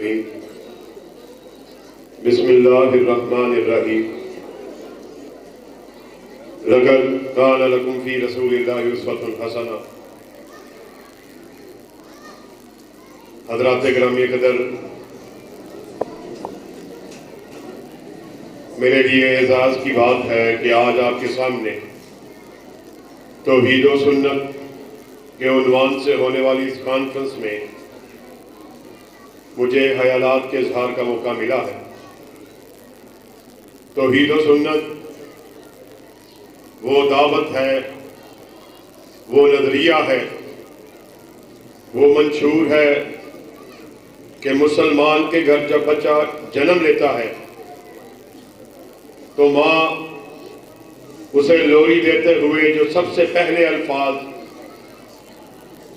بسم اللہ الرحمن الرحیم لقد کان لکم فی رسول اللہ اسوۃ حسنہ۔ حضرات گرامی قدر، میرے لیے اعزاز کی بات ہے کہ آج آپ کے سامنے توحید و سنت کے عنوان سے ہونے والی اس کانفرنس میں مجھے خیالات کے اظہار کا موقع ملا ہے۔ توحید و سنت وہ دعوت ہے، وہ نظریہ ہے، وہ منشور ہے کہ مسلمان کے گھر جب بچہ جنم لیتا ہے تو ماں اسے لوری دیتے ہوئے جو سب سے پہلے الفاظ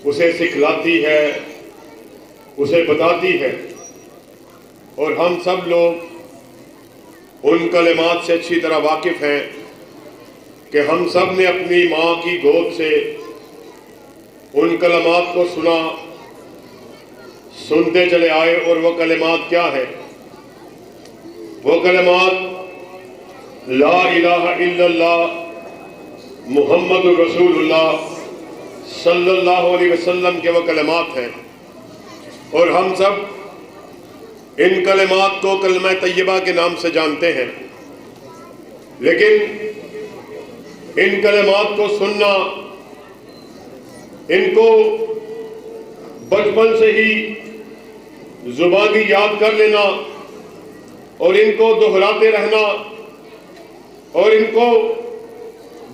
اسے سکھلاتی ہے، اسے بتاتی ہے، اور ہم سب لوگ ان کلمات سے اچھی طرح واقف ہیں کہ ہم سب نے اپنی ماں کی گود سے ان کلمات کو سنا، سنتے چلے آئے۔ اور وہ کلمات کیا ہیں؟ وہ کلمات لا الہ الا اللہ محمد رسول اللہ صلی اللہ علیہ وسلم کے وہ کلمات ہیں، اور ہم سب ان کلمات کو کلمہ طیبہ کے نام سے جانتے ہیں۔ لیکن ان کلمات کو سننا، ان کو بچپن سے ہی زبانی یاد کر لینا اور ان کو دہراتے رہنا اور ان کو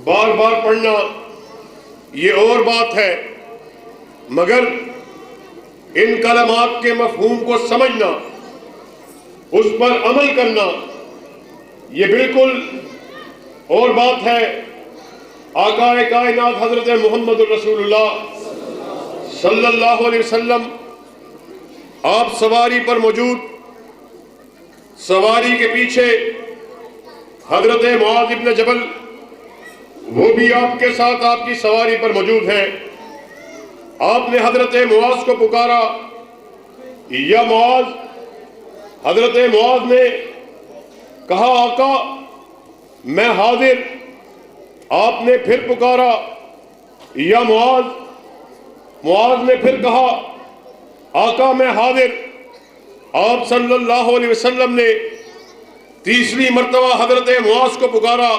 بار بار پڑھنا، یہ اور بات ہے، مگر ان کلمات کے مفہوم کو سمجھنا، اس پر عمل کرنا، یہ بالکل اور بات ہے۔ آقا کائنات حضرت محمد رسول اللہ صلی اللہ علیہ وسلم آپ سواری پر موجود، سواری کے پیچھے حضرت معاذ ابن جبل وہ بھی آپ کے ساتھ آپ کی سواری پر موجود ہیں۔ آپ نے حضرت معاذ کو پکارا، یا معاذ۔ حضرت معاذ نے کہا، آقا میں حاضر۔ آپ نے پھر پکارا، یا معاذ۔ معاذ نے پھر کہا، آقا میں حاضر۔ آپ صلی اللہ علیہ وسلم نے تیسری مرتبہ حضرت معاذ کو پکارا،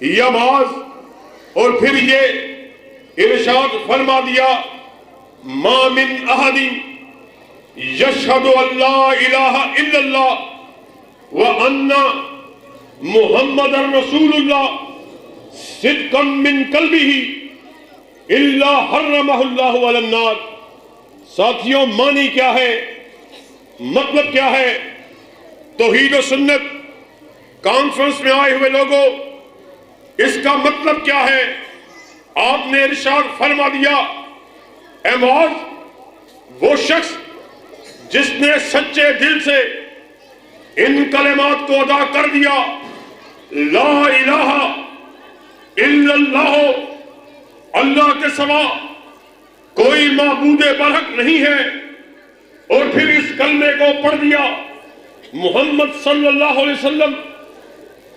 یا معاذ، اور پھر یہ ارشاد فرما دیا، ما من احد یشہد ان لا الہ الا اللہ وان محمد رسول اللہ صدقا من قلبہ الا حرمہ اللہ علی النار۔ ساتھیوں، معنی کیا ہے؟ مطلب کیا ہے؟ توحید و سنت کانفرنس میں آئے ہوئے لوگوں، اس کا مطلب کیا ہے؟ آپ نے ارشاد فرما دیا، اے معاذ، وہ شخص جس نے سچے دل سے ان کلمات کو ادا کر دیا، لا الہ الا اللہ، اللہ کے سوا کوئی معبود برحق نہیں ہے، اور پھر اس کلمے کو پڑھ دیا، محمد صلی اللہ علیہ وسلم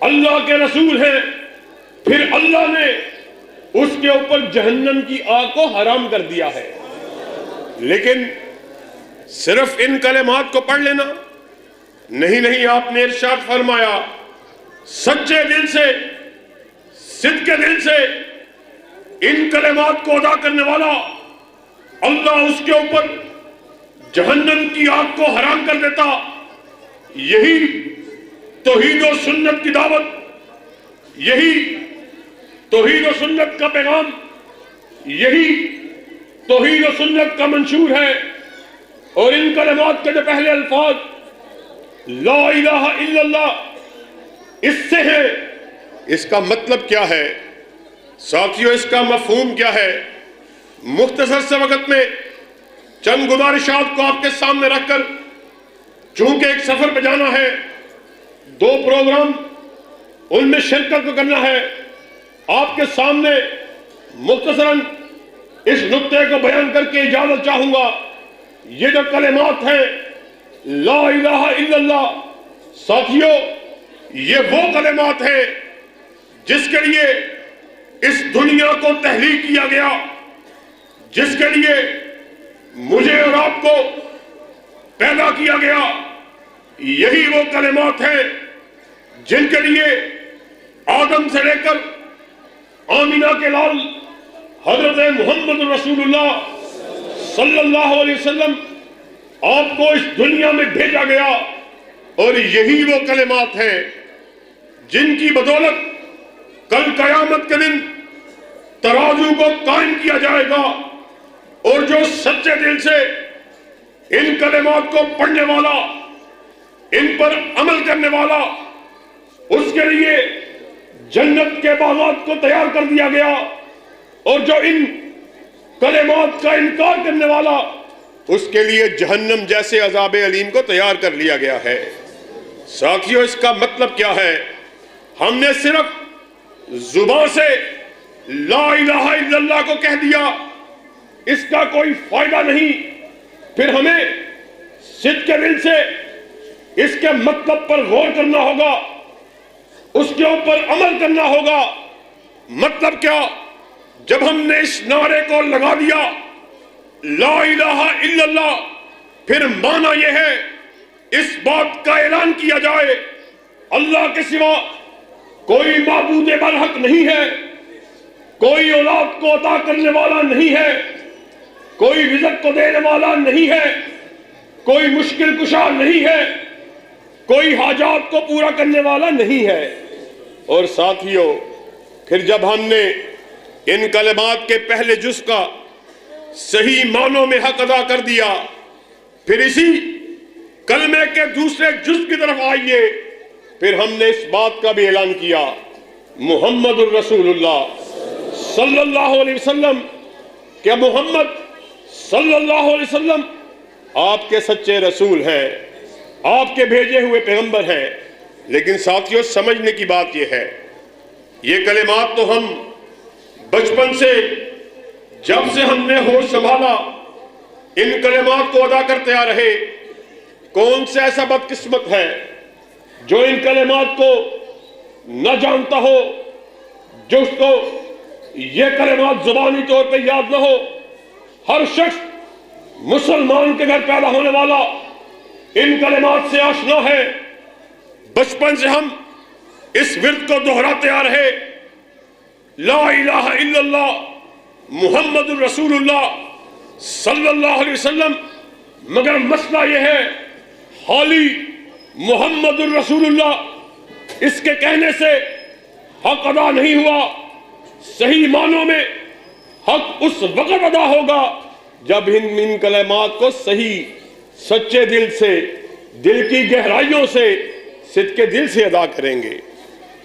اللہ کے رسول ہیں، پھر اللہ نے اس کے اوپر جہنم کی آگ کو حرام کر دیا ہے۔ لیکن صرف ان کلمات کو پڑھ لینا نہیں، آپ نے ارشاد فرمایا، سچے دل سے، صدق کے دل سے ان کلمات کو ادا کرنے والا، اللہ اس کے اوپر جہنم کی آگ کو حرام کر دیتا۔ یہی توحید و سنت کی دعوت، یہی توحید و سنت کا پیغام، یہی توحید و سنت کا منشور ہے۔ اور ان کلمات کے جو پہلے الفاظ لا الہ الا اللہ اس سے ہے، اس کا مطلب کیا ہے ساتھیوں؟ اس کا مفہوم کیا ہے؟ مختصر سے وقت میں چند گزارشات کو آپ کے سامنے رکھ کر، چونکہ ایک سفر پہ جانا ہے، 2 پروگرام ان میں شرکت کو کرنا ہے، آپ کے سامنے مختصراً اس نقطے کو بیان کر کے اجازت چاہوں گا۔ یہ جو کلمات ہیں لا الہ الا اللہ۔ ساتھیو، یہ وہ کلمات ہیں جس کے لیے اس دنیا کو تحلیق کیا گیا، جس کے لیے مجھے اور آپ کو پیدا کیا گیا۔ یہی وہ کلمات ہیں جن کے لیے آدم سے لے کر آمینہ کے لال حضرت محمد رسول اللہ صلی اللہ علیہ وسلم آپ کو اس دنیا میں بھیجا گیا، اور یہی وہ کلمات ہیں جن کی بدولت کل قیامت کے دن ترازو کو قائم کیا جائے گا، اور جو سچے دل سے ان کلمات کو پڑھنے والا، ان پر عمل کرنے والا، اس کے لیے جنت کے باغات کو تیار کر دیا گیا، اور جو ان کلمات کا انکار کرنے والا، اس کے لیے جہنم جیسے عذاب علیم کو تیار کر لیا گیا ہے۔ ساتھیو، اس کا مطلب کیا ہے؟ ہم نے صرف زبان سے لا الہ الا اللہ کو کہہ دیا، اس کا کوئی فائدہ نہیں، پھر ہمیں صدق کے دل سے اس کے مطلب پر غور کرنا ہوگا، اس کے اوپر عمل کرنا ہوگا۔ مطلب کیا؟ جب ہم نے اس نعرے کو لگا دیا لا الہ الا اللہ، پھر معنی یہ ہے اس بات کا اعلان کیا جائے اللہ کے سوا کوئی معبود برحق نہیں ہے، کوئی اولاد کو عطا کرنے والا نہیں ہے، کوئی رزق کو دینے والا نہیں ہے، کوئی مشکل کشا نہیں ہے، کوئی حاجات کو پورا کرنے والا نہیں ہے۔ اور ساتھیو، پھر جب ہم نے ان کلمات کے پہلے جز کا صحیح معنوں میں حق ادا کر دیا، پھر اسی کلمے کے دوسرے جز کی طرف آئیے، پھر ہم نے اس بات کا بھی اعلان کیا محمد الرسول اللہ صلی اللہ علیہ وسلم، کہ محمد صلی اللہ علیہ وسلم آپ کے سچے رسول ہیں، آپ کے بھیجے ہوئے پیغمبر ہیں۔ لیکن ساتھیوں، سمجھنے کی بات یہ ہے، یہ کلمات تو ہم بچپن سے، جب سے ہم نے ہوش سنبھالا، ان کلمات کو ادا کرتے آ رہے۔ کون سے ایسا بدقسمت ہے جو ان کلمات کو نہ جانتا ہو، جو اس کو یہ کلمات زبانی طور پہ یاد نہ ہو؟ ہر شخص مسلمان کے گھر پیدا ہونے والا ان کلمات سے آشنا ہے۔ بچپن سے ہم اس ورد کو دہراتے آ رہے، لا الہ الا اللہ محمد الرسول اللہ صلی اللہ علیہ وسلم۔ مگر مسئلہ یہ ہے، خالی محمد الرسول اللہ اس کے کہنے سے حق ادا نہیں ہوا۔ صحیح معنوں میں حق اس وقت ادا ہوگا جب ان کلمات کو صحیح سچے دل سے، دل کی گہرائیوں سے، صدق کے دل سے ادا کریں گے۔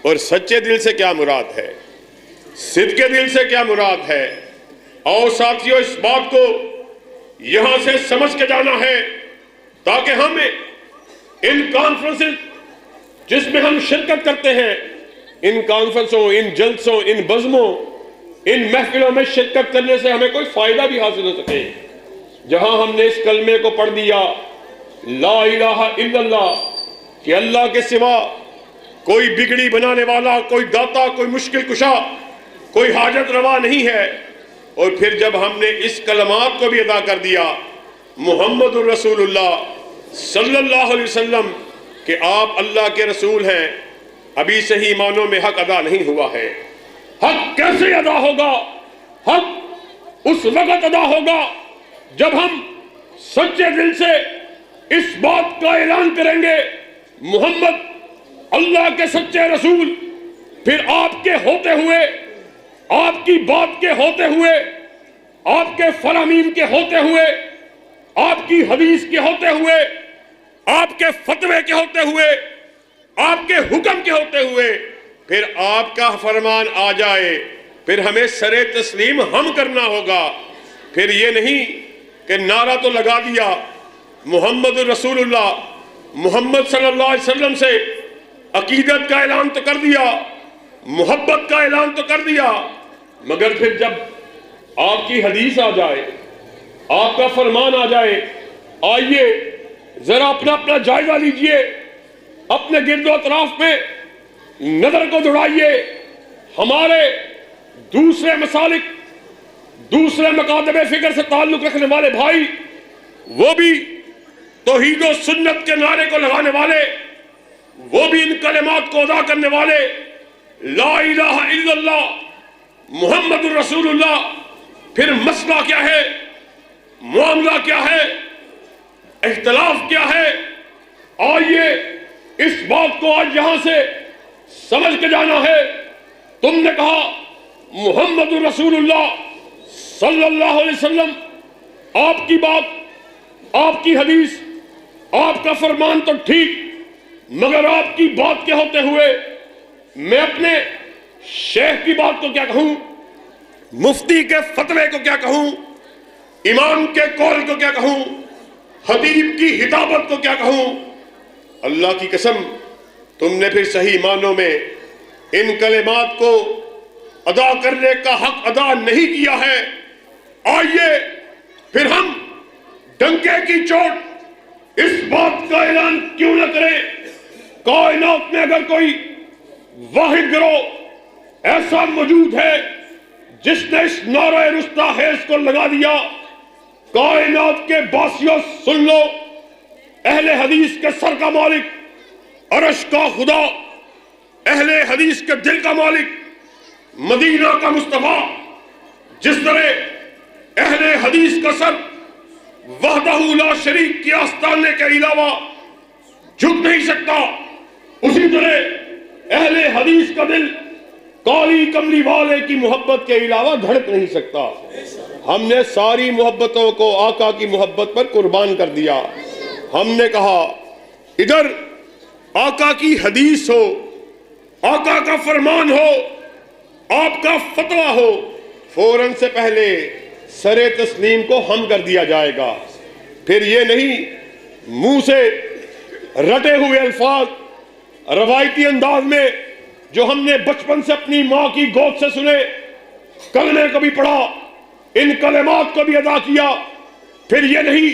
اور سچے دل سے کیا مراد ہے؟ صدق کے دل سے کیا مراد ہے؟ اور ساتھیوں، اس بات کو یہاں سے سمجھ کے جانا ہے تاکہ ہم ان کانفرنسز جس میں ہم شرکت کرتے ہیں، ان کانفرنسوں، ان جلسوں، ان بزموں، ان محفلوں میں شرکت کرنے سے ہمیں کوئی فائدہ بھی حاصل ہو سکے۔ جہاں ہم نے اس کلمے کو پڑھ دیا لا الہ الا اللہ، کہ اللہ کے سوا کوئی بگڑی بنانے والا، کوئی داتا، کوئی مشکل کشا، کوئی حاجت روا نہیں ہے، اور پھر جب ہم نے اس کلمات کو بھی ادا کر دیا محمد الرسول اللہ صلی اللہ علیہ وسلم، کہ آپ اللہ کے رسول ہیں، ابھی صحیح معنوں میں حق ادا نہیں ہوا ہے۔ حق کیسے ادا ہوگا؟ حق اس وقت ادا ہوگا جب ہم سچے دل سے اس بات کا اعلان کریں گے محمد اللہ کے سچے رسول، پھر آپ کے ہوتے ہوئے، آپ کی بات کے ہوتے ہوئے، آپ کے فرامین کے ہوتے ہوئے، آپ کی حدیث کے ہوتے ہوئے، آپ کے فتوے کے ہوتے ہوئے، آپ کے حکم کے ہوتے ہوئے، پھر آپ کا فرمان آ جائے، پھر ہمیں سر تسلیم ہم کرنا ہوگا۔ پھر یہ نہیں کہ نعرہ تو لگا دیا محمد رسول اللہ، محمد صلی اللہ علیہ وسلم سے عقیدت کا اعلان تو کر دیا، محبت کا اعلان تو کر دیا، مگر پھر جب آپ کی حدیث آ جائے، آپ کا فرمان آ جائے، آئیے ذرا اپنا جائزہ لیجئے، اپنے گرد و اطراف میں نظر کو دوڑائیے. ہمارے دوسرے مسالک، دوسرے مکاتب فکر سے تعلق رکھنے والے بھائی، وہ بھی توحید و سنت کے نعرے کو لگانے والے، وہ بھی ان کلمات کو ادا کرنے والے، لا الہ الا اللہ محمد الرسول اللہ. پھر مسئلہ کیا ہے، معاملہ کیا ہے، اختلاف کیا ہے؟ آئیے اس بات کو آج یہاں سے سمجھ کے جانا ہے. تم نے کہا محمد الرسول اللہ صلی اللہ علیہ وسلم، آپ کی بات، آپ کی حدیث، آپ کا فرمان تو ٹھیک، مگر آپ کی بات کے ہوتے ہوئے میں اپنے شیخ کی بات کو کیا کہوں، مفتی کے فتوے کو کیا کہوں، امام کے قول کو کیا کہوں، خطیب کی خطابت کو کیا کہوں؟ اللہ کی قسم تم نے پھر صحیح معنوں میں ان کلمات کو ادا کرنے کا حق ادا نہیں کیا ہے. آئیے پھر ہم ڈنکے کی چوٹ اس بات کا اعلان کیوں نہ کریں، کائنات میں اگر کوئی واحد گروہ ایسا موجود ہے جس نے اس نعرہ رستہ خیز کو لگا دیا، کائنات کے باسیوں سن لو، اہل حدیث کے سر کا مالک، عرش کا خدا، اہل حدیث کے دل کا مالک، مدینہ کا مصطفیٰ، جس طرح اہل حدیث کا سر وحدہ لا شریک کے آستانے کے علاوہ جھک نہیں سکتا، اسی طرح اہل حدیث کا دل کالی کملی والے کی محبت کے علاوہ دھڑک نہیں سکتا. ہم نے ساری محبتوں کو آقا کی محبت پر قربان کر دیا. ہم نے کہا ادھر آقا کی حدیث ہو، آقا کا فرمان ہو، آپ کا فتویٰ ہو، فوراً سے پہلے سر تسلیم کو ہم کر دیا جائے گا. پھر یہ نہیں منہ سے رٹے ہوئے الفاظ روایتی انداز میں جو ہم نے بچپن سے اپنی ماں کی گود سے سنے، کلمے کو بھی پڑھا، ان کلمات کو بھی ادا کیا. پھر یہ نہیں،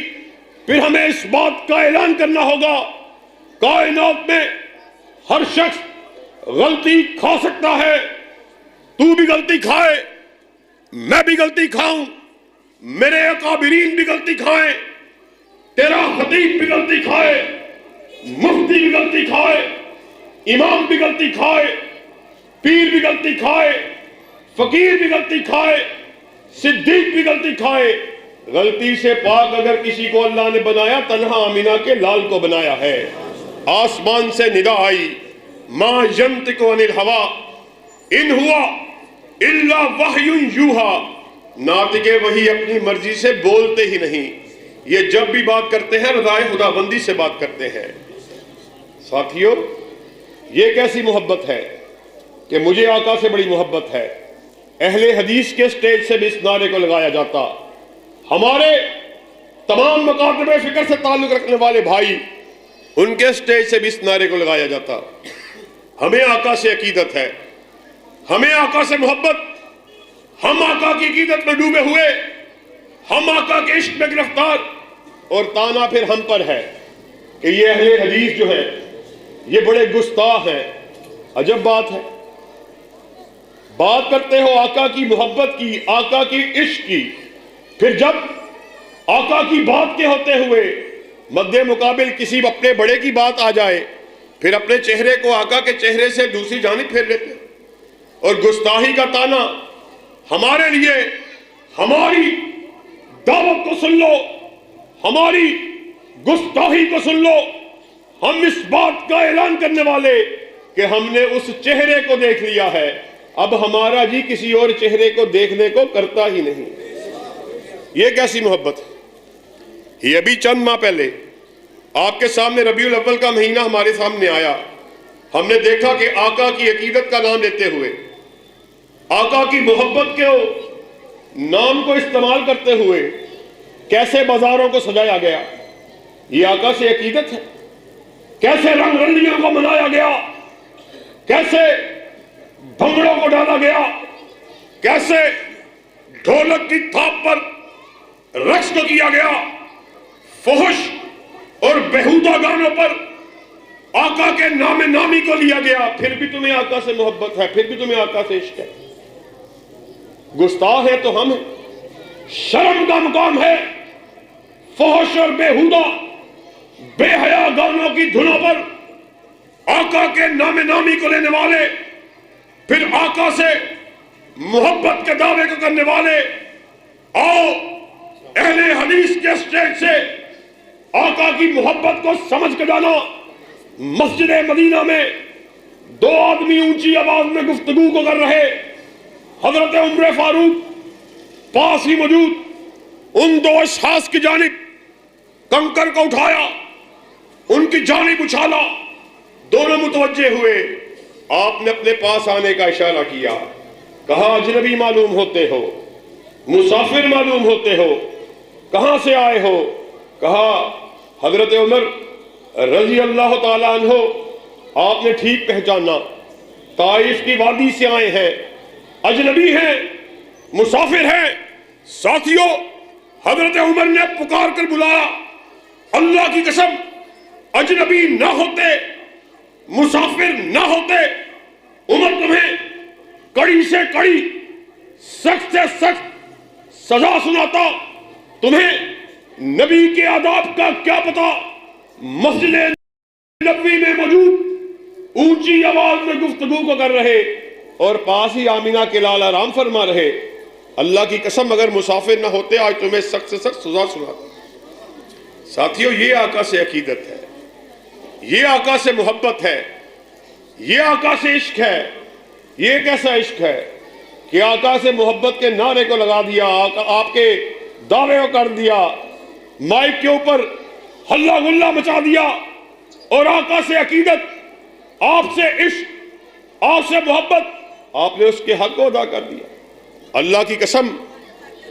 پھر ہمیں اس بات کا اعلان کرنا ہوگا کائنات میں ہر شخص غلطی کھا سکتا ہے. تو بھی غلطی کھائے، میں بھی غلطی کھاؤں، میرے اکابرین بھی غلطی کھائیں، تیرا خطیب بھی غلطی کھائے، مفتی بھی غلطی کھائے، امام بھی غلطی کھائے، پیر بھی غلطی کھائے، فقیر بھی غلطی کھائے، صدیق بھی غلطی کھائے. غلطی سے پاک اگر کسی کو اللہ نے بنایا، تنہا آمینہ کے لال کو بنایا ہے. آسمان سے ندا آئی، ما ینطق عن الہوی ان ہوا الا وحی یوحی. ناطق وحی اپنی مرضی سے بولتے ہی نہیں، یہ جب بھی بات کرتے ہیں رضائے خداوندی سے بات کرتے ہیں. ساتھیو، یہ کیسی محبت ہے کہ مجھے آقا سے بڑی محبت ہے. اہل حدیث کے سٹیج سے بھی اس نعرے کو لگایا جاتا، ہمارے تمام مکاتب فکر سے تعلق رکھنے والے بھائی، ان کے سٹیج سے بھی اس نعرے کو لگایا جاتا. ہمیں آقا سے عقیدت ہے، ہمیں آقا سے محبت، ہم آقا کی عقیدت میں ڈوبے ہوئے، ہم آقا کے عشق میں گرفتار. اور تانا پھر ہم پر ہے کہ یہ اہل حدیث جو ہے یہ بڑے گستاخ ہیں. عجب بات ہے، بات کرتے ہو آقا کی محبت کی، آقا کی عشق کی، پھر جب آقا کی بات کے ہوتے ہوئے مد مقابل کسی اپنے بڑے کی بات آ جائے، پھر اپنے چہرے کو آقا کے چہرے سے دوسری جانب پھیر لیتے. اور گستاخی کا تانا ہمارے لیے، ہماری دعوت کو سن لو، ہماری گستاخی کو سن لو. ہم اس بات کا اعلان کرنے والے کہ ہم نے اس چہرے کو دیکھ لیا ہے، اب ہمارا جی کسی اور چہرے کو دیکھنے کو کرتا ہی نہیں. یہ کیسی محبت ہے؟ یہ ابھی چند ماہ پہلے آپ کے سامنے ربیع الاول کا مہینہ ہمارے سامنے آیا. ہم نے دیکھا کہ آقا کی عقیدت کا نام لیتے ہوئے، آقا کی محبت کے نام کو استعمال کرتے ہوئے کیسے بازاروں کو سجایا گیا. یہ آقا سے عقیدت ہے. کیسے رنگ رنڈیوں کو منایا گیا، کیسے بھنگڑوں کو ڈالا گیا، کیسے ڈھولک کی تھاپ پر رقص کو کیا گیا، فحش اور بیہودہ گانوں پر آقا کے نام نامی کو لیا گیا، پھر بھی تمہیں آقا سے محبت ہے، پھر بھی تمہیں آقا سے عشق ہے؟ گستاخ ہے تو ہم ہیں، شرم کا مقام ہے فحش اور بیہودہ بے حیا گانوں کی دھنوں پر آقا کے نام نامی کو لینے والے، پھر آقا سے محبت کے دعوے کو کرنے والے۔ آؤ اہل حدیث کے اسٹیج سے آقا کی محبت کو سمجھ کے جانا۔ مسجد مدینہ میں دو آدمی اونچی آواز میں گفتگو کو کر رہے، حضرت عمر فاروق پاس ہی موجود، ان دو اشخاص کی جانب کنکر کو اٹھایا، ان کی جانب اچھالا، دونوں متوجہ ہوئے، آپ نے اپنے پاس آنے کا اشارہ کیا، کہا اجنبی معلوم ہوتے ہو، مسافر معلوم ہوتے ہو، کہاں سے آئے ہو؟ کہا حضرت عمر رضی اللہ تعالیٰ عنہ، آپ نے ٹھیک پہچانا، طائف کی وادی سے آئے ہیں، اجنبی ہیں، مسافر ہیں۔ ساتھیوں، حضرت عمر نے پکار کر بلایا، اللہ کی قسم اجنبی نہ ہوتے، مسافر نہ ہوتے، عمر تمہیں کڑی سے کڑی، سخت سے سخت سزا سناتا۔ تمہیں نبی کے آداب کا کیا پتا؟ مسجد نبوی میں موجود اونچی آواز میں گفتگو کو کر رہے اور پاس ہی آمینہ کے لال آرام فرما رہے۔ اللہ کی قسم اگر مسافر نہ ہوتے آج تمہیں سخت سے سخت سزا سناتا۔ ساتھیوں، یہ آقا سے عقیدت ہے، یہ آقا سے محبت ہے، یہ آقا سے عشق ہے۔ یہ کیسا عشق ہے کہ آقا سے محبت کے نعرے کو لگا دیا، آپ کے دعوے کو کر دیا، مائک کے اوپر ہلا گلا مچا دیا، اور آقا سے عقیدت، آپ سے عشق، آپ سے محبت، آپ نے اس کے حق کو ادا کر دیا۔ اللہ کی قسم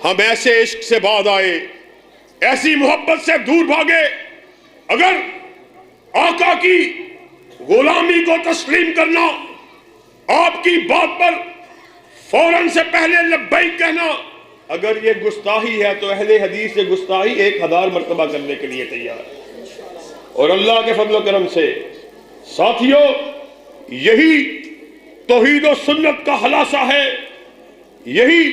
ہم ایسے عشق سے بعد آئے، ایسی محبت سے دور بھاگے۔ اگر آقا کی غلامی کو تسلیم کرنا، آپ کی بات پر فوراً سے پہلے لبیک کہنا، اگر یہ گستاخی ہے تو اہل حدیث سے گستاخی 1000 مرتبہ کرنے کے لیے تیار ہے۔ اور اللہ کے فضل و کرم سے ساتھیوں، یہی توحید و سنت کا خلاصہ ہے، یہی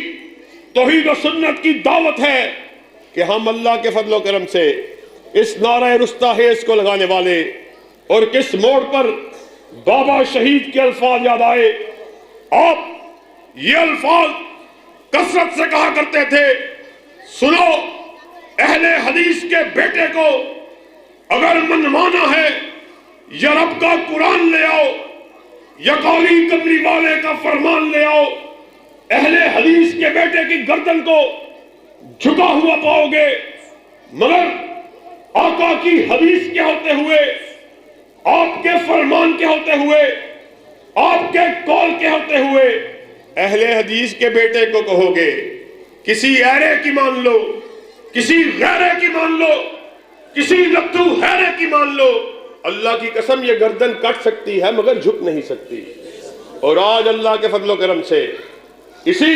توحید و سنت کی دعوت ہے کہ ہم اللہ کے فضل و کرم سے اس نعرہ رستاخیز کو لگانے والے، اور کس موڑ پر بابا شہید کے الفاظ یاد آئے۔ آپ یہ الفاظ کثرت سے کہا کرتے تھے، سنو اہل حدیث کے بیٹے کو اگر منوانا ہے، یا رب کا قرآن لے آؤ یا قولی کملی والے کا فرمان لے آؤ، اہل حدیث کے بیٹے کی گردن کو جھکا ہوا پاؤ گے، مگر آقا کی حدیث کے ہوتے ہوئے، آپ کے فرمان کے ہوتے ہوئے، آپ کے قول کے ہوتے ہوئے اہل حدیث کے بیٹے کو کہو گے کسی ایرے کی مان لو، کسی غیرے کی مان لو، کسی لبدو حیرے کی مان لو، اللہ کی قسم یہ گردن کٹ سکتی ہے مگر جھک نہیں سکتی۔ اور آج اللہ کے فضل و کرم سے اسی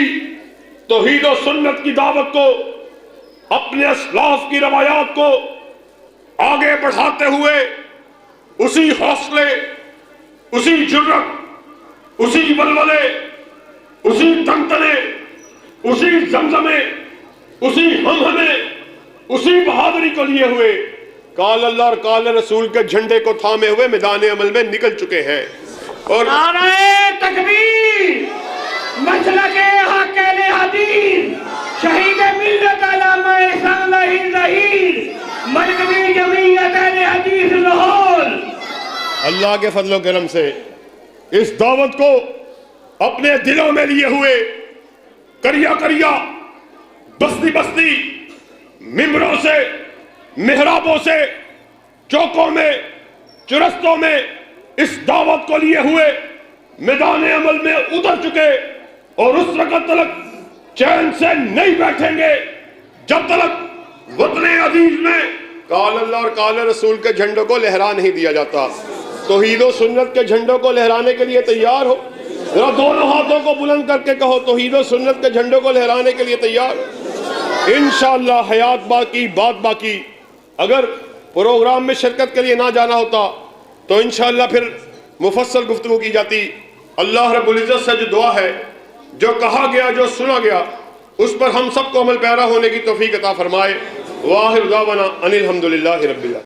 توحید و سنت کی دعوت کو، اپنے اسلاف کی روایات کو آگے بڑھاتے ہوئے، اسی حوصلے، اسی جرأت، اسی ولولے، اسی تنتنے، اسی زمزمے، اسی ہمہمے، اسی بہادری کو لیے ہوئے قال اللہ اور قال رسول کے جھنڈے کو تھامے ہوئے میدان عمل میں نکل چکے ہیں۔ اور نعرہ تکبیر، مسلک حق اہل حدیث، شہید ملت علامہ احسان اللہ ظہیر، مرکزی جمعیت اہل حدیث لاہور۔ اللہ کے فضل و کرم سے اس دعوت کو اپنے دلوں میں لیے ہوئے، کریا کریا، بستی بستی، ممبروں سے، محرابوں سے، چوکوں میں، چرستوں میں اس دعوت کو لیے ہوئے میدان عمل میں اتر چکے، اور اس وقت تک چین سے نہیں بیٹھیں گے جب تک وطن عزیز میں قال اللہ اور قال رسول کے جھنڈوں کو لہرا نہیں دیا جاتا۔ توحید و سنت کے جھنڈوں کو لہرانے کے لیے تیار ہو؟ ذرا دونوں ہاتھوں کو بلند کر کے کہو توحید و سنت کے جھنڈوں کو لہرانے کے لیے تیار؟ انشاءاللہ حیات باقی، بات باقی۔ اگر پروگرام میں شرکت کے لیے نہ جانا ہوتا تو انشاءاللہ پھر مفصل گفتگو کی جاتی۔ اللہ رب العزت سے جو دعا ہے، جو کہا گیا، جو سنا گیا، اس پر ہم سب کو عمل پیرا ہونے کی توفیق عطا فرمائے۔ وآخر دعوانا ان الحمدللہ رب العالمین۔